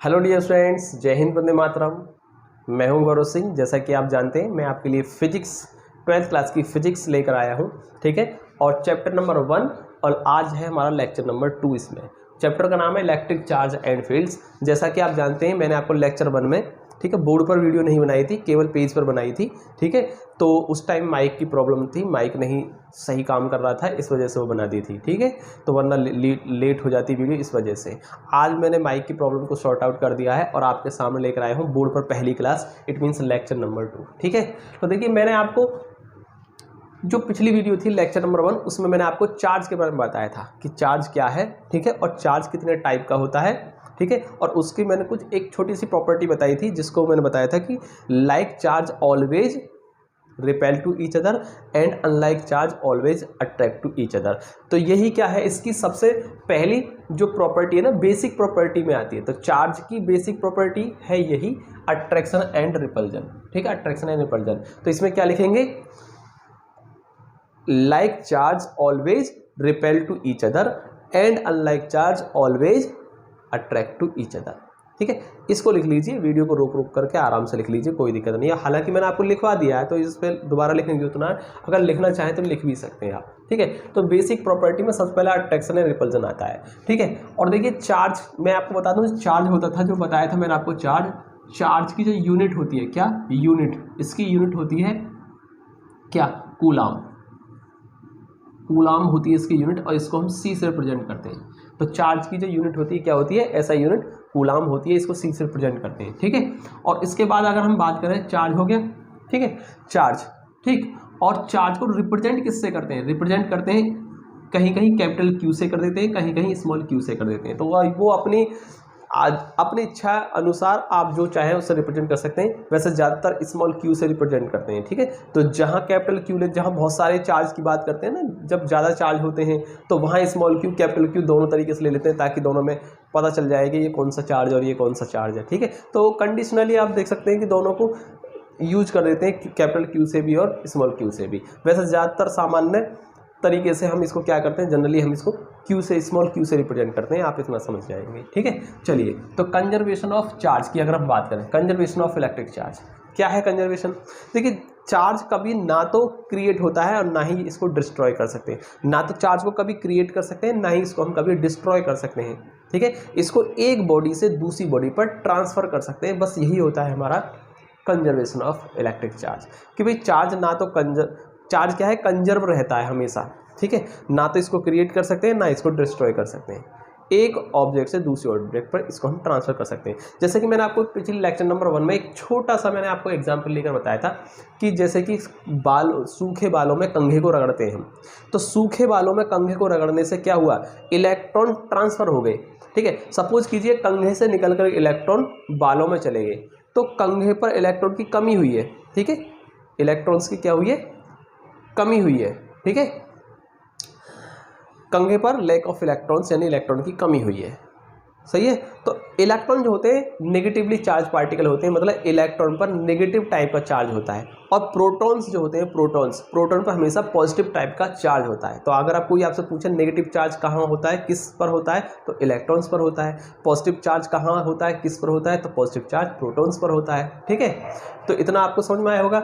Hello dear friends, जय हिंद, वंदे मातरम। मैं हूं गौरव सिंह। जैसा कि आप जानते हैं, मैं आपके लिए फिजिक्स 12th क्लास की फिजिक्स लेकर आया हूं, ठीक है। और चैप्टर नंबर 1 और आज है हमारा लेक्चर नंबर 2। इसमें चैप्टर का नाम है इलेक्ट्रिक चार्ज एंड फील्ड्स। जैसा कि आप जानते हैं, मैंने आपको लेक्चर 1 में, ठीक है, बोर्ड पर वीडियो नहीं बनाई थी, केवल पेज पर बनाई थी, ठीक है। तो उस टाइम माइक की प्रॉब्लम थी, माइक नहीं सही काम कर रहा था, इस वजह से वो बना दी थी, ठीक है। तो वरना लेट हो जाती वीडियो, इस वजह से। आज मैंने माइक की प्रॉब्लम को सॉर्ट आउट कर दिया है और आपके सामने लेकर आया हूँ बोर्ड पर पहली class, it means lecture number 2, ठीक है। तो देखिए, मैंने आपको जो पिछली वीडियो थी लेक्चर नंबर 1, उसमें मैंने आपको चार्ज के बारे में बताया था कि चार्ज क्या है, ठीक है, और चार्ज कितने टाइप का होता है, ठीक है। और उसकी मैंने कुछ एक छोटी सी प्रॉपर्टी बताई थी, जिसको मैंने बताया था कि like charge always repel to each other and unlike charge always attract to each other. तो यही क्या है, इसकी सबसे पहली जो प्रॉपर्टी है ना, बेसिक प्रॉपर्टी में आती है। तो चार्ज की बेसिक प्रॉपर्टी है यही, अट्रैक्शन एंड रिपल्जन, ठीक है, अट्रैक्शन एंड रिपल्जन। तो इसमें क्या लिखेंगे, like charge always repel to each other and unlike charge always attract to each other, ठीक है। इसको लिख लीजिए, वीडियो को रोक रोक करके आराम से लिख लीजिए, कोई दिक्कत नहीं है। हालांकि मैंने आपको लिखवा दिया है, तो इस पर दोबारा लिखने की उतना, अगर लिखना चाहें तो लिख भी सकते हैं आप, ठीक है। तो बेसिक प्रॉपर्टी में सबसे पहला अट्रैक्शन एंड रिपल्जन आता है, ठीक है। और देखिए, चार्ज मैं आपको बता दूं, चार्ज होता था, जो बताया था मैंने आपको, चार्ज की जो यूनिट होती है, क्या यूनिट, इसकी यूनिट होती है क्या, कूलाम। कूलाम होती है इसकी यूनिट, और इसको हम सी से रिप्रेजेंट करते हैं। तो चार्ज की जो यूनिट होती है क्या होती है, ऐसा यूनिट कूलाम होती है, इसको सी से रिप्रेजेंट करते हैं, ठीक है। और इसके बाद अगर हम बात करें, चार्ज हो गया, ठीक है, चार्ज, ठीक। और चार्ज को रिप्रेजेंट किससे करते हैं, रिप्रेजेंट करते हैं कहीं कहीं कैपिटल क्यू से कर देते हैं, कहीं कहीं स्मॉल क्यू से कर देते हैं। तो वो अपनी अपनी इच्छा अनुसार आप जो चाहें उससे रिप्रेजेंट कर सकते हैं। वैसे ज़्यादातर स्मॉल क्यू से रिप्रेजेंट करते हैं, ठीक है। तो जहाँ कैपिटल क्यू ले, जहाँ बहुत सारे चार्ज की बात करते हैं ना, जब ज़्यादा चार्ज होते हैं, तो वहाँ स्मॉल क्यू कैपिटल क्यू दोनों तरीके से ले लेते हैं, ताकि दोनों में पता चल जाए कि ये कौन सा चार्ज और ये कौन सा चार्ज है, ठीक है। तो कंडीशनली आप देख सकते हैं कि दोनों को यूज कर देते हैं, कैपिटल क्यू से भी और स्मॉल क्यू से भी। वैसे ज़्यादातर सामान्य तरीके से हम इसको क्या करते हैं, जनरली हम इसको क्यू से, स्मॉल क्यू से रिप्रेजेंट करते हैं, आप इतना समझ जाएंगे, ठीक है। चलिए, तो कंजर्वेशन ऑफ चार्ज की अगर हम बात करें, कंजर्वेशन ऑफ इलेक्ट्रिक चार्ज क्या है कंजर्वेशन। देखिए, चार्ज कभी ना तो क्रिएट होता है और ना ही इसको डिस्ट्रॉय कर सकते हैं। ना तो चार्ज को कभी क्रिएट कर सकते हैं, ना ही इसको हम कभी डिस्ट्रॉय कर सकते हैं, ठीक है। इसको एक बॉडी से दूसरी बॉडी पर ट्रांसफर कर सकते हैं, बस यही होता है हमारा कंजर्वेशन ऑफ इलेक्ट्रिक चार्ज। कि भाई चार्ज ना तो चार्ज क्या है, कंजर्व रहता है हमेशा, ठीक है। ना तो इसको क्रिएट कर सकते हैं, ना इसको डिस्ट्रॉय कर सकते हैं। एक ऑब्जेक्ट से दूसरे ऑब्जेक्ट पर इसको हम ट्रांसफर कर सकते हैं। जैसे कि मैंने आपको पिछले लेक्चर नंबर 1 में एक छोटा सा मैंने आपको एग्जांपल लेकर बताया था कि जैसे कि सूखे बालों में कंघे को रगड़ते हैं हम, तो सूखे बालों में कंघे को रगड़ने से क्या हुआ, इलेक्ट्रॉन ट्रांसफर हो गए, ठीक है। सपोज कीजिए कंघे से निकलकर इलेक्ट्रॉन बालों में चले गए, तो कंघे पर इलेक्ट्रॉन की कमी हुई है, ठीक है। इलेक्ट्रॉन्स की क्या हुई है, कमी हुई है, ठीक है। कंघे पर लैक ऑफ इलेक्ट्रॉन्स यानी इलेक्ट्रॉन की कमी हुई है, सही है। तो इलेक्ट्रॉन जो होते हैं नेगेटिवली चार्ज पार्टिकल होते हैं, मतलब इलेक्ट्रॉन पर नेगेटिव टाइप का चार्ज होता है। और प्रोटॉन्स जो होते हैं, प्रोटॉन पर हमेशा पॉजिटिव टाइप का चार्ज होता है। तो अगर आप कोई आपसे पूछे नेगेटिव चार्ज कहाँ होता है, किस पर होता है, तो इलेक्ट्रॉन्स पर होता है। पॉजिटिव चार्ज कहाँ होता है, किस पर होता है, तो पॉजिटिव चार्ज प्रोटॉन्स पर होता है, ठीक है। तो इतना आपको समझ में आया होगा।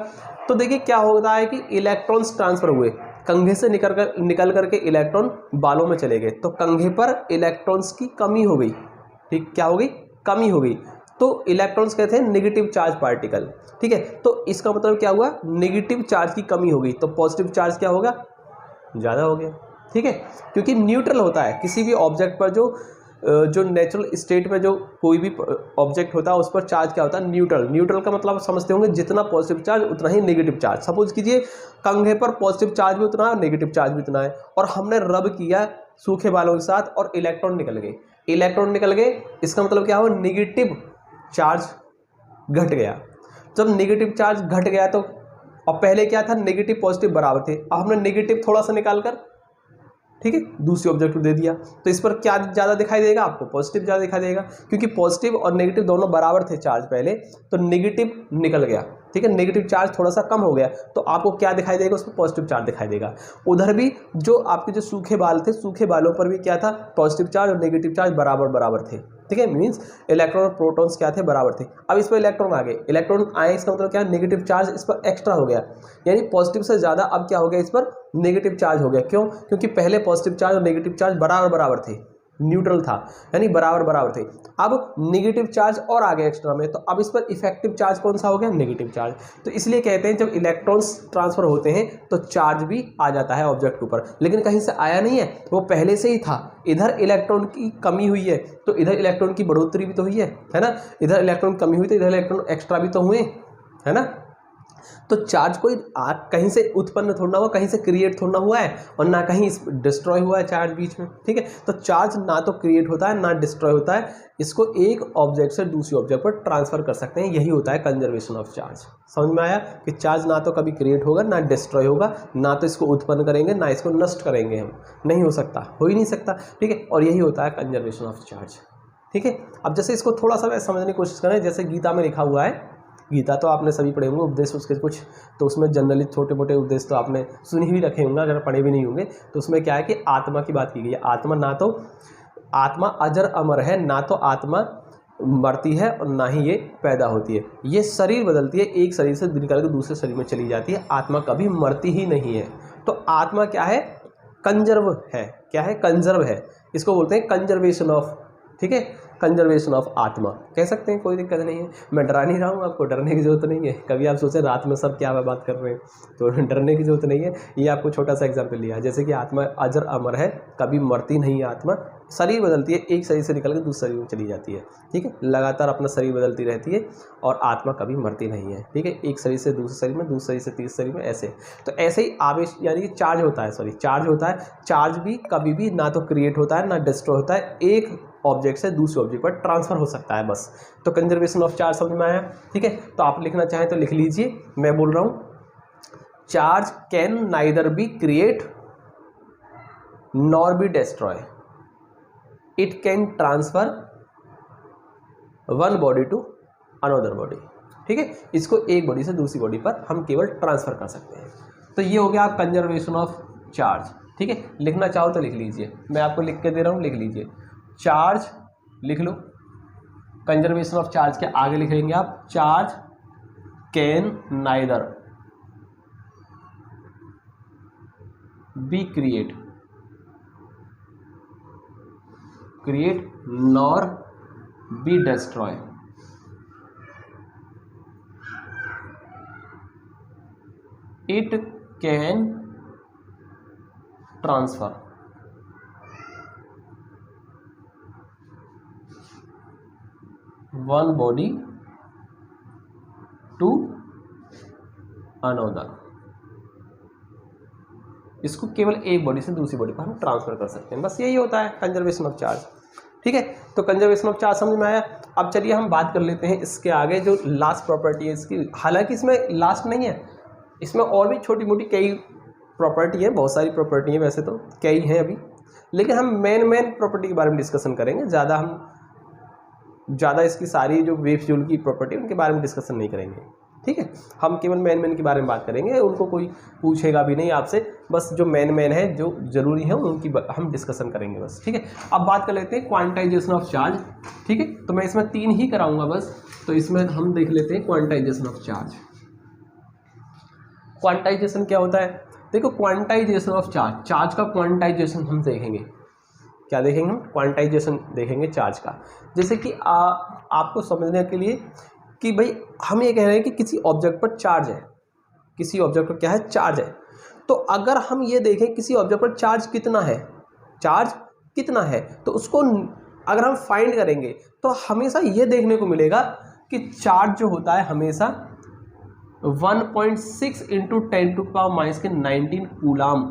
तो देखिए, क्या होता है कि इलेक्ट्रॉन्स ट्रांसफर हुए, कंघे से निकल करके इलेक्ट्रॉन बालों में चले गए, तो कंघे पर इलेक्ट्रॉन्स की कमी हो गई, ठीक, क्या हो गई, कमी हो गई। तो इलेक्ट्रॉन्स कहते हैं नेगेटिव चार्ज पार्टिकल, ठीक है। तो इसका मतलब क्या हुआ, नेगेटिव चार्ज की कमी हो गई, तो पॉजिटिव चार्ज क्या होगा, ज़्यादा हो गया, ठीक है। क्योंकि न्यूट्रल होता है किसी भी ऑब्जेक्ट पर, जो नेचुरल स्टेट में जो कोई भी ऑब्जेक्ट होता है उस पर चार्ज क्या होता है, न्यूट्रल का मतलब समझते होंगे, जितना पॉजिटिव चार्ज उतना ही नेगेटिव चार्ज। सपोज कीजिए कंघे पर पॉजिटिव चार्ज भी उतना है, नेगेटिव चार्ज भी उतना है, और हमने रब किया सूखे बालों के साथ और इलेक्ट्रॉन निकल गए, इसका मतलब क्या हो, नेगेटिव चार्ज घट गया। जब नेगेटिव चार्ज घट गया तो, और पहले क्या था, नेगेटिव पॉजिटिव बराबर थे, अब हमने नेगेटिव थोड़ा सा निकालकर, ठीक है, दूसरी ऑब्जेक्ट को दे दिया, तो इस पर क्या ज़्यादा दिखाई देगा आपको, पॉजिटिव ज़्यादा दिखाई देगा, क्योंकि पॉजिटिव और नेगेटिव दोनों बराबर थे चार्ज पहले, तो नेगेटिव निकल गया, ठीक है, नेगेटिव चार्ज थोड़ा सा कम हो गया, तो आपको क्या दिखाई देगा, उसमें पॉजिटिव चार्ज दिखाई देगा। उधर भी जो आपके जो सूखे बाल थे, सूखे बालों पर भी क्या था, पॉजिटिव चार्ज और नेगेटिव चार्ज बराबर थे, ठीक है, मीन्स इलेक्ट्रॉन और प्रोटॉन्स क्या थे, बराबर थे। अब इस पर इलेक्ट्रॉन आ गए, इलेक्ट्रॉन आए, इसका मतलब क्या, नेगेटिव चार्ज इस पर एक्स्ट्रा हो गया, यानी पॉजिटिव से ज़्यादा अब क्या हो गया, इस पर नेगेटिव चार्ज हो गया। क्यों? क्योंकि पहले पॉजिटिव चार्ज और नेगेटिव चार्ज बराबर बराबर थे, न्यूट्रल था, यानी बराबर बराबर थे। अब नेगेटिव चार्ज और आ गया एक्स्ट्रा में, तो अब इस पर इफेक्टिव चार्ज कौन सा हो गया, नेगेटिव चार्ज। तो इसलिए कहते हैं जब इलेक्ट्रॉन्स ट्रांसफर होते हैं तो चार्ज भी आ जाता है ऑब्जेक्ट के ऊपर, लेकिन कहीं से आया नहीं है, वो पहले से ही था। इधर इलेक्ट्रॉन की कमी हुई है तो इधर इलेक्ट्रॉन की बढ़ोतरी भी तो हुई है ना, इधर इलेक्ट्रॉन कमी हुई तो इधर इलेक्ट्रॉन एक्स्ट्रा भी तो हुए, है ना। तो चार्ज कोई कहीं से उत्पन्न थोड़ा हुआ, कहीं से क्रिएट थोड़ा हुआ है, और ना कहीं डिस्ट्रॉय हुआ है चार्ज बीच में, ठीक है। तो चार्ज ना तो क्रिएट होता है ना डिस्ट्रॉय होता है, इसको एक ऑब्जेक्ट से दूसरे ऑब्जेक्ट पर ट्रांसफर कर सकते हैं, यही होता है कंजर्वेशन ऑफ चार्ज। समझ में आया कि चार्ज ना तो कभी क्रिएट होगा ना डिस्ट्रॉय होगा, ना तो इसको उत्पन्न करेंगे ना इसको नष्ट करेंगे, हम नहीं हो सकता, हो ही नहीं सकता, ठीक है। और यही होता है कंजर्वेशन ऑफ चार्ज, ठीक है। अब जैसे इसको थोड़ा सा समझने की कोशिश करें, जैसे गीता में लिखा हुआ है, गीता तो आपने सभी पढ़े होंगे, उपदेश उसके कुछ, तो उसमें जनरली छोटे मोटे उपदेश तो आपने सुनी ही रखे होंगे, अगर पढ़े भी नहीं होंगे। तो उसमें क्या है कि आत्मा की बात की गई है। आत्मा ना तो, आत्मा अजर अमर है, ना तो आत्मा मरती है और ना ही ये पैदा होती है, ये शरीर बदलती है, एक शरीर से निकल के दूसरे शरीर में चली जाती है, आत्मा कभी मरती ही नहीं है। तो आत्मा क्या है, कंजर्व है, क्या है, कंजर्व है, इसको बोलते हैं कंजर्वेशन ऑफ, ठीक है, कंजर्वेशन ऑफ आत्मा कह सकते हैं, कोई दिक्कत नहीं है। मैं डरा नहीं रहा हूँ, आपको डरने की जरूरत नहीं है। कभी आप सोचें रात में सब क्या बात कर रहे हैं, तो डरने की जरूरत नहीं है। ये आपको छोटा सा एग्जाम्पल लिया, जैसे कि आत्मा अजर अमर है, कभी मरती नहीं है, आत्मा शरीर बदलती है, एक शरीर से निकल के दूसरे शरीर में चली जाती है, ठीक है, लगातार अपना शरीर बदलती रहती है, और आत्मा कभी मरती नहीं है, ठीक है, एक शरीर से दूसरे शरीर में, दूसरे शरीर से तीसरे शरीर में, ऐसे। तो ऐसे ही आवेश यानी कि चार्ज होता है, चार्ज होता है, चार्ज भी कभी भी ना तो क्रिएट होता है ना डिस्ट्रॉय होता है, एक ऑब्जेक्ट से दूसरे ऑब्जेक्ट पर ट्रांसफर हो सकता है, बस। तो कंजर्वेशन ऑफ चार्ज समझ में आया, ठीक है। तो आप लिखना चाहें तो लिख लीजिए, मैं बोल रहा हूं, charge can neither be create nor be destroy, it can transfer one body to another body, ठीक है। इसको एक बॉडी से दूसरी बॉडी पर हम केवल ट्रांसफर कर सकते हैं। तो ये हो गया कंजर्वेशन ऑफ चार्ज, ठीक है। लिखना चाहो तो लिख लीजिए, मैं आपको लिख के दे रहा हूं, लिख लीजिए, चार्ज लिख लो, कंजर्वेशन ऑफ चार्ज के आगे लिख लेंगे आप, charge can neither be create nor be destroy, it can transfer one body to another, इसको केवल एक बॉडी से दूसरी बॉडी पर हम ट्रांसफर कर सकते हैं, बस यही होता है कंजर्वेशन ऑफ चार्ज, ठीक है। तो कंजर्वेशन ऑफ चार्ज समझ में आया। अब चलिए हम बात कर लेते हैं इसके आगे जो लास्ट प्रॉपर्टी है इसकी, हालांकि इसमें लास्ट नहीं है, इसमें और भी छोटी मोटी कई प्रॉपर्टी है, बहुत सारी प्रॉपर्टी है, वैसे तो कई हैं अभी, लेकिन हम मेन प्रॉपर्टी के बारे में डिस्कशन करेंगे, ज़्यादा इसकी सारी जो वेव फ्यूल की प्रॉपर्टी उनके बारे में डिस्कशन नहीं करेंगे, ठीक है। हम केवल मेन के बारे में बात करेंगे, उनको कोई पूछेगा भी नहीं आपसे, बस जो मेन है जो ज़रूरी है उनकी हम डिस्कशन करेंगे बस, ठीक है। अब बात कर लेते हैं क्वांटाइजेशन ऑफ चार्ज, ठीक है। तो मैं इसमें 3 ही कराऊंगा बस, तो इसमें हम देख लेते हैं क्वांटाइजेशन ऑफ चार्ज। क्वांटाइजेशन क्या होता है, देखो क्वांटाइजेशन ऑफ चार्ज का क्वांटाइजेशन हम देखेंगे, क्या देखेंगे हम, क्वांटाइजेशन देखेंगे चार्ज का। जैसे कि आपको समझने के लिए कि भाई हम ये कह रहे हैं कि किसी ऑब्जेक्ट पर चार्ज है, किसी ऑब्जेक्ट पर क्या है, चार्ज है। तो अगर हम ये देखें किसी ऑब्जेक्ट पर चार्ज कितना है, तो उसको अगर हम फाइंड करेंगे तो हमेशा ये देखने को मिलेगा कि चार्ज जो होता है हमेशा 1.6 × 10⁻⁹ कूलाम,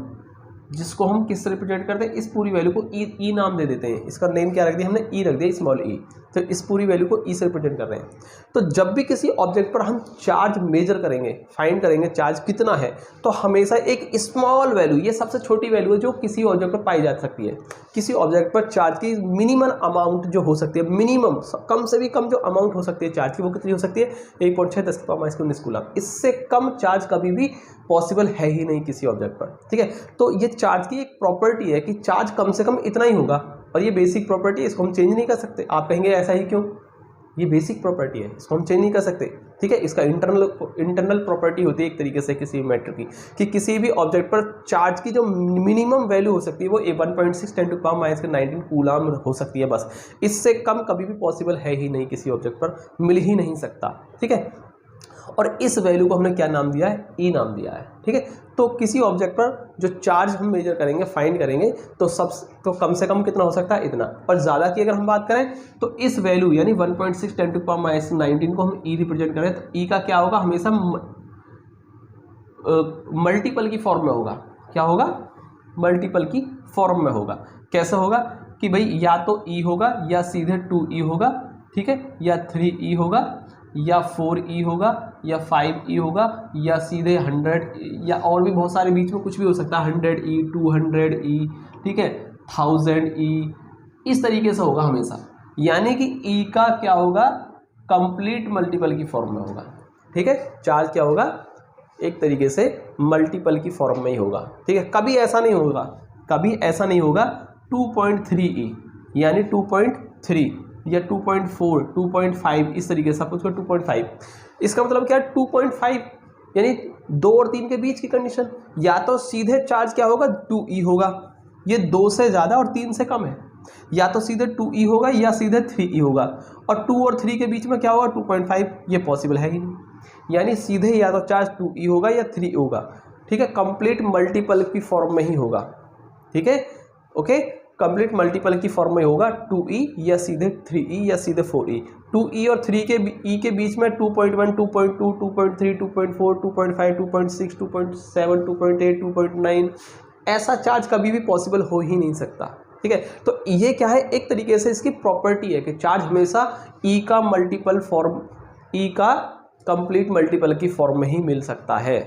जिसको हम किससे रिप्रेजेंट करते हैं, इस पूरी वैल्यू को ई नाम दे देते हैं, इसका नेम क्या रख दिया हमने, ई रख दिया, स्मॉल ई। तो इस पूरी वैल्यू को ई से रिप्रेजेंट कर रहे हैं। तो जब भी किसी ऑब्जेक्ट पर हम चार्ज मेजर करेंगे, फाइंड करेंगे चार्ज कितना है, तो हमेशा एक स्मॉल वैल्यू, ये सबसे छोटी वैल्यू है जो किसी ऑब्जेक्ट पर पाई जा सकती है। किसी ऑब्जेक्ट पर चार्ज की मिनिमम अमाउंट जो हो सकती है, मिनिमम कम से भी कम जो अमाउंट हो सकती है चार्ज की, वो कितनी हो सकती है, 1.6 × 10⁻⁹ कूलम। इससे कम चार्ज कभी भी पॉसिबल है ही नहीं किसी ऑब्जेक्ट पर, ठीक है। तो ये चार्ज की एक प्रॉपर्टी है कि चार्ज कम से कम इतना ही होगा, और ये बेसिक प्रॉपर्टी है, इसको हम चेंज नहीं कर सकते। आप कहेंगे ऐसा ही क्यों, ये बेसिक प्रॉपर्टी है, इसको हम चेंज नहीं कर सकते, ठीक है। इसका इंटरनल प्रॉपर्टी होती है एक तरीके से किसी भी मैटर की, कि किसी भी ऑब्जेक्ट पर चार्ज की जो मिनिमम वैल्यू हो सकती है वो 1.6 × 10⁻⁹ कूलम हो सकती है बस। इससे कम कभी भी पॉसिबल है ही नहीं, किसी ऑब्जेक्ट पर मिल ही नहीं सकता, ठीक है। और इस वैल्यू को हमने क्या नाम दिया है, ई नाम दिया है, ठीक है। तो किसी ऑब्जेक्ट पर जो चार्ज हम मेजर करेंगे, फाइंड करेंगे, तो कम से कम कितना हो सकता है, इतना। और ज़्यादा की अगर हम बात करें तो इस वैल्यू यानी 1.6 × 10⁻⁹ को हम ई रिप्रेजेंट करें तो ई का क्या होगा, हमेशा मल्टीपल की फॉर्म में होगा। क्या होगा, मल्टीपल की फॉर्म में होगा। कैसे होगा कि भाई या तो ई होगा या सीधे 2e होगा, ठीक है, या 3e होगा या 4e होगा या 5e होगा या सीधे 100, या और भी बहुत सारे बीच में कुछ भी हो सकता है, 100e 200e, ठीक है, 1000e, इस तरीके से होगा हमेशा। यानी कि e का क्या होगा, कंप्लीट मल्टीपल की फॉर्म में होगा, ठीक है। चार्ज क्या होगा, एक तरीके से मल्टीपल की फॉर्म में ही होगा, ठीक है। कभी ऐसा नहीं होगा, कभी ऐसा नहीं होगा 2.3e यानी 2.3 या 2.4 2.5 इस तरीके से सपोज कर 2.5, इसका मतलब क्या है 2.5 यानी 2 और 3 के बीच की कंडीशन। या तो सीधे चार्ज क्या होगा 2e होगा, ये 2 से ज़्यादा और 3 से कम है, या तो सीधे 2e होगा या सीधे 3e होगा, और 2 और 3 के बीच में क्या होगा 2.5, ये पॉसिबल है ही नहीं। यानी सीधे या तो चार्ज 2e होगा या 3e होगा, ठीक है, कंप्लीट मल्टीपल की फॉर्म में ही होगा, ठीक है, ओके। कंप्लीट मल्टीपल की फॉर्म में होगा 2e या सीधे 3e या सीधे 4e। 2e और 3 के e के बीच में 2.1 2.2 2.3 2.4 2.5 2.6 2.7 2.8 2.9 ऐसा चार्ज कभी भी पॉसिबल हो ही नहीं सकता, ठीक है। तो ये क्या है, एक तरीके से इसकी प्रॉपर्टी है कि चार्ज हमेशा e का मल्टीपल फॉर्म, e का कंप्लीट मल्टीपल की फॉर्म में ही मिल सकता है,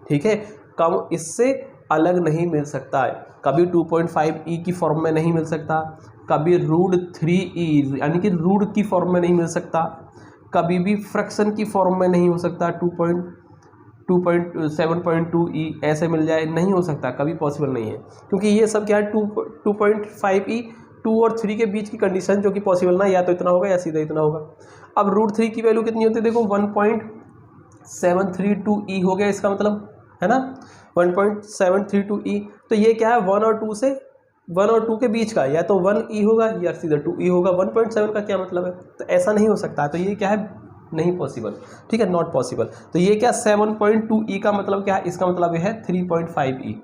ठीक है, कम इससे अलग नहीं मिल सकता है। कभी 2.5e की फॉर्म में नहीं मिल सकता, कभी √3e यानी कि रूट की फॉर्म में नहीं मिल सकता, कभी भी फ्रैक्शन की फॉर्म में नहीं हो सकता, 2.7.2e ऐसे मिल जाए, नहीं हो सकता, कभी पॉसिबल नहीं है, क्योंकि ये सब क्या है 2.5e 2 और 3 के बीच की कंडीशन जो कि पॉसिबल ना, या तो इतना होगा या सीधा इतना होगा। अब √3 की वैल्यू कितनी होती है, देखो 1.732e हो गया, इसका मतलब है ना 1.732e। तो ये क्या है 1 और 2 से 1 और 2 के बीच का, या तो 1e होगा या सीधा 2e होगा। 1.7 का क्या मतलब है, तो ऐसा नहीं हो सकता, तो ये क्या है नहीं पॉसिबल, ठीक है, नॉट पॉसिबल। तो ये क्या 7.2e का मतलब क्या है, इसका मतलब ये है 3.5e,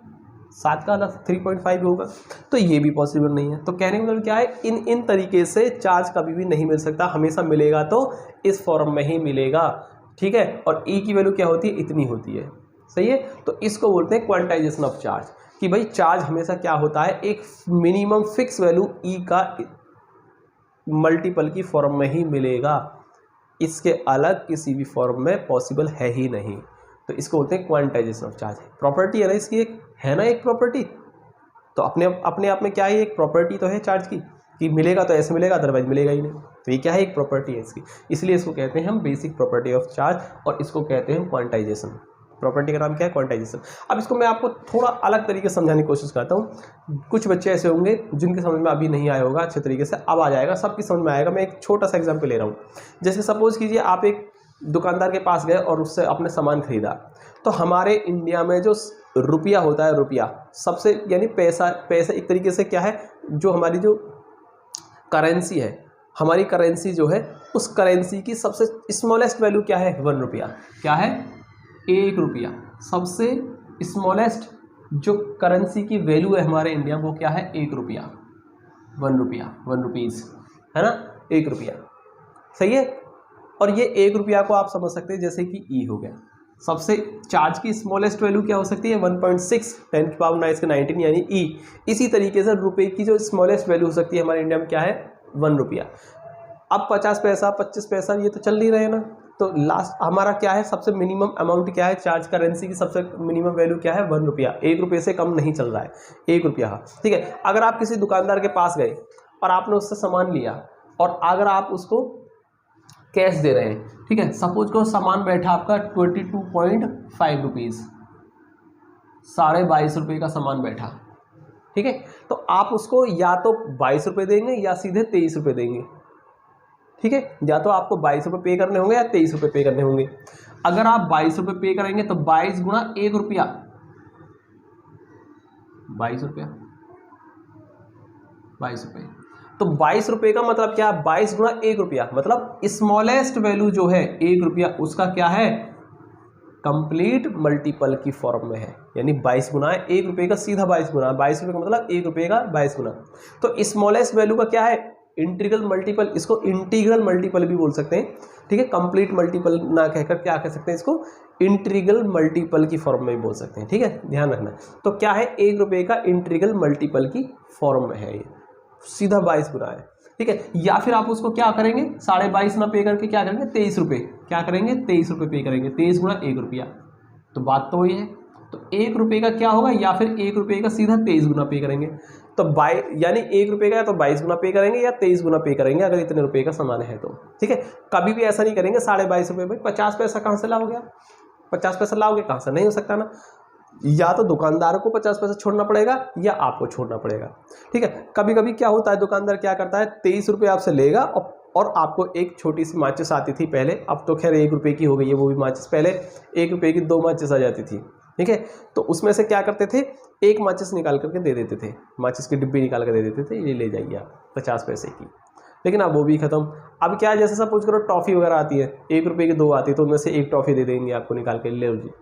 7 का 3.5 होगा, तो ये भी पॉसिबल नहीं है। तो कहने का मतलब क्या है, इन तरीके से चार्ज कभी भी नहीं मिल सकता, हमेशा मिलेगा तो इस फॉर्म में ही मिलेगा, ठीक है। और e की वैल्यू क्या होती है, इतनी होती है, सही है। तो इसको बोलते हैं क्वांटाइजेशन ऑफ चार्ज, कि भाई चार्ज हमेशा क्या होता है, एक मिनिमम फिक्स वैल्यू e का मल्टीपल की फॉर्म में ही मिलेगा, इसके अलग किसी भी फॉर्म में पॉसिबल है ही नहीं। तो इसको बोलते हैं क्वांटाइजेशन ऑफ चार्ज। प्रॉपर्टी है ना इसकी, एक है ना एक प्रॉपर्टी, तो अपने आप में क्या है, एक प्रॉपर्टी तो है चार्ज की, कि मिलेगा तो ऐसे मिलेगा, अदरवाइज मिलेगा ही नहीं। तो ये क्या है, एक प्रॉपर्टी है इसकी, इसलिए इसको कहते हैं हम बेसिक प्रॉपर्टी ऑफ चार्ज, और इसको कहते हैं क्वांटाइजेशन। प्रॉपर्टी का नाम क्या है, क्वांटाइजेशन। अब इसको मैं आपको थोड़ा अलग तरीके से समझाने की कोशिश करता हूँ। कुछ बच्चे ऐसे होंगे जिनके समझ में अभी नहीं आया होगा अच्छे तरीके से, अब आ जाएगा, सबकी समझ में आएगा। मैं एक छोटा सा एग्जांपल ले रहा हूँ। जैसे सपोज कीजिए आप एक दुकानदार के पास गए और उससे अपने सामान खरीदा, तो हमारे इंडिया में जो रुपया होता है, रुपया सबसे यानी पैसा एक तरीके से क्या है, जो हमारी जो करेंसी है, हमारी करेंसी जो है, उस करेंसी की सबसे स्मॉलेस्ट वैल्यू क्या है, 1 रुपया। क्या है, 1 रुपया। सबसे स्मॉलेस्ट जो करेंसी की वैल्यू है हमारे इंडिया में, वो क्या है, 1 रुपया, 1 रुपया, 1 रुपीज़, है ना, 1 रुपया, सही है। और ये 1 रुपया को आप समझ सकते हैं जैसे कि ई हो गया। सबसे चार्ज की स्मॉलेस्ट वैल्यू क्या हो सकती है, 1.6 × 10⁻⁹ यानी ई। इसी तरीके से रुपए की जो स्मॉलेस्ट वैल्यू हो सकती है हमारे इंडिया में क्या है, 1 रुपया। अब 50 पैसा 25 पैसा ये तो चल नहीं रहे ना, तो लास्ट हमारा क्या है, सबसे मिनिमम अमाउंट क्या है, चार्ज करेंसी की सबसे मिनिमम वैल्यू क्या है, 1 रुपया। 1 रुपये से कम नहीं चल रहा है, 1 रुपया, ठीक है। अगर आप किसी दुकानदार के पास गए और आपने उससे सामान लिया, और अगर आप उसको कैश दे रहे हैं, ठीक है, सपोज को सामान बैठा आपका 22.5 रुपीज़, 22.5 रुपये का सामान बैठा, ठीक है। तो आप उसको या तो 22 रुपये देंगे या सीधे 23 रुपये देंगे, ठीक है। या तो आपको 22 रुपये पे करने होंगे या 23 रुपये पे करने होंगे। अगर आप 22 रुपये पे करेंगे तो 22 गुणा 1 रुपया, 22 रुपया, 22 रुपये। तो 22 रुपये का मतलब क्या है, 22 गुणा 1 रुपया, मतलब स्मॉलेस्ट वैल्यू जो है 1 रुपया, उसका क्या है, कंप्लीट मल्टीपल की फॉर्म में है। यानी 22 गुना है 1 रुपये का, सीधा 22 गुना, 22 रुपये का मतलब 1 रुपये का 22 गुना। तो स्मॉलेस्ट वैल्यू का क्या है, इंटीग्रल मल्टीपल, इसको इंटीग्रल मल्टीपल भी बोल सकते हैं, ठीक है। कंप्लीट मल्टीपल ना कहकर क्या कह सकते हैं, इसको इंटीग्रल मल्टीपल की फॉर्म में भी बोल सकते हैं, ठीक है, ध्यान रखना। तो क्या है, 1 रुपये का इंटीग्रल मल्टीपल की फॉर्म में है, ये सीधा 22 गुना है, ठीक है। या फिर आप उसको क्या करेंगे, 22.5 ना पे करके क्या करेंगे, 23 रुपये, क्या करेंगे, 23 रुपये पे करेंगे, 23 गुणा 1 रुपया। तो बात तो वही है। तो 1 रुपये का क्या होगा, या फिर 1 रुपये का सीधा 23 गुना पे करेंगे। तो यानी 1 रुपये का या तो 22 गुना पे करेंगे या 23 गुना पे करेंगे, अगर इतने रुपये का सामान है तो, ठीक है। कभी भी ऐसा नहीं करेंगे 22.5 रुपये में 50 पैसा कहाँ से लाओगे आप, 50 पैसा लाओगे कहाँ से, नहीं हो सकता ना। या तो दुकानदार को 50 पैसा छोड़ना पड़ेगा या आपको छोड़ना पड़ेगा, ठीक है। कभी कभी क्या होता है, दुकानदार क्या करता है, 23 रुपये आपसे लेगा और आपको एक छोटी सी माचिस आती थी पहले, अब तो खैर 1 रुपये की हो गई है वो भी माचिस, पहले 1 रुपये की 2 माचिस आ जाती थी, ठीक है। तो उसमें से क्या करते थे, एक माचिस निकाल करके दे देते थे, माचिस की डिब्बी निकाल कर दे देते थे, ये ले जाइए आप 50 पैसे की। लेकिन अब वो भी खत्म। अब क्या है, जैसे सपोज करो टॉफ़ी वगैरह आती है, 1 रुपये की 2 आती है, तो उनमें से एक टॉफ़ी दे देंगे आपको निकाल के, ले लीजिए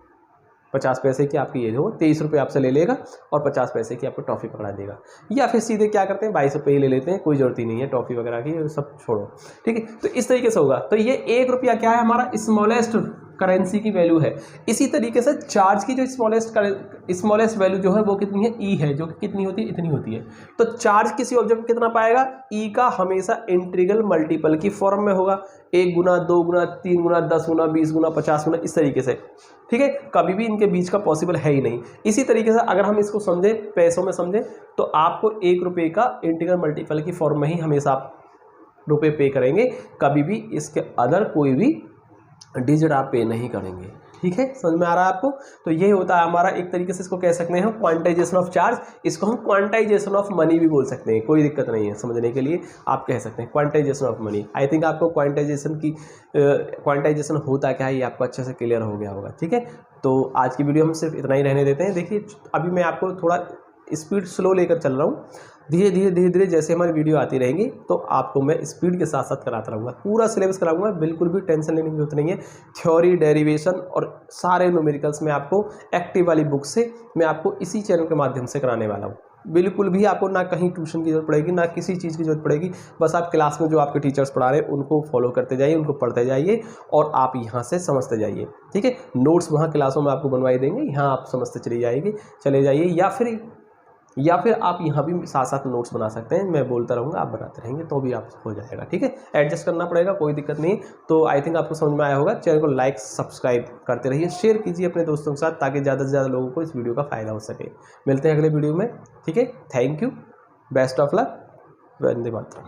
50 पैसे की आपकी ये हो, 23 रुपये आपसे ले लेगा और 50 पैसे की आपको टॉफ़ी पकड़ा देगा। या फिर सीधे क्या करते हैं, 22 रुपये ही ले लेते हैं, कोई जरूरत ही नहीं है टॉफ़ी वगैरह की, सब छोड़ो, ठीक है। तो इस तरीके से होगा। तो ये 1 रुपया क्या है, हमारा स्मॉलेस्ट करेंसी की वैल्यू है। इसी तरीके से चार्ज की जो स्मॉलेस्ट वैल्यू जो है वो कितनी है, ई है, जो कि कितनी होती है, इतनी होती है। तो चार्ज किसी ऑब्जेक्ट कितना पाएगा, ई का हमेशा इंटीग्रल मल्टीपल की फॉर्म में होगा, 1 गुना 2 गुना 3 गुना 10 गुना 20 गुना 50 गुना, इस तरीके से, ठीक है। कभी भी इनके बीच का पॉसिबल है ही नहीं। इसी तरीके से अगर हम इसको समझें, पैसों में समझें, तो आपको 1 रुपये का इंटीग्रल मल्टीपल की फॉर्म में ही हमेशा आप रुपये पे करेंगे, कभी भी इसके अदर कोई भी डिजिट आप पे नहीं करेंगे, ठीक है। समझ में आ रहा है आपको। तो ये होता है हमारा, एक तरीके से इसको कह सकते हैं हम क्वांटाइजेशन ऑफ चार्ज, इसको हम क्वांटाइजेशन ऑफ मनी भी बोल सकते हैं, कोई दिक्कत नहीं है, समझने के लिए आप कह सकते हैं quantization of money. I think आपको क्वांटाइजेशन होता क्या है ये आपको अच्छे से क्लियर हो गया होगा, ठीक है। तो आज की वीडियो हम सिर्फ इतना ही रहने देते हैं। देखिए अभी मैं आपको थोड़ा स्पीड स्लो लेकर चल रहा हूँ, धीरे धीरे जैसे हमारी वीडियो आती रहेंगी तो आपको मैं स्पीड के साथ साथ कराता रहूँगा, पूरा सिलेबस कराऊंगा, बिल्कुल भी टेंशन लेने की जरूरत नहीं है। थ्योरी, डेरिवेशन और सारे न्यूमेरिकल्स में आपको एक्टिव वाली बुक से मैं आपको इसी चैनल के माध्यम से कराने वाला हूँ। बिल्कुल भी आपको ना कहीं ट्यूशन की जरूरत पड़ेगी, ना किसी चीज़ की जरूरत पड़ेगी। बस आप क्लास में जो आपके टीचर्स पढ़ा रहे हैं उनको फॉलो करते जाइए, उनको पढ़ते जाइए और आप यहाँ से समझते जाइए, ठीक है। नोट्स वहाँ क्लासों में आपको बनवाई देंगे, यहाँ आप समझते चले जाइए, या फिर आप यहाँ भी साथ साथ नोट्स बना सकते हैं, मैं बोलता रहूँगा, आप बनाते रहेंगे तो भी आप हो जाएगा, ठीक है। एडजस्ट करना पड़ेगा, कोई दिक्कत नहीं। तो आई थिंक आपको समझ में आया होगा। चैनल को लाइक सब्सक्राइब करते रहिए, शेयर कीजिए अपने दोस्तों के साथ, ताकि ज़्यादा से ज़्यादा लोगों को इस वीडियो का फ़ायदा हो सके। मिलते हैं अगले वीडियो में, ठीक है। Thank you, best of luck, Vande Mataram.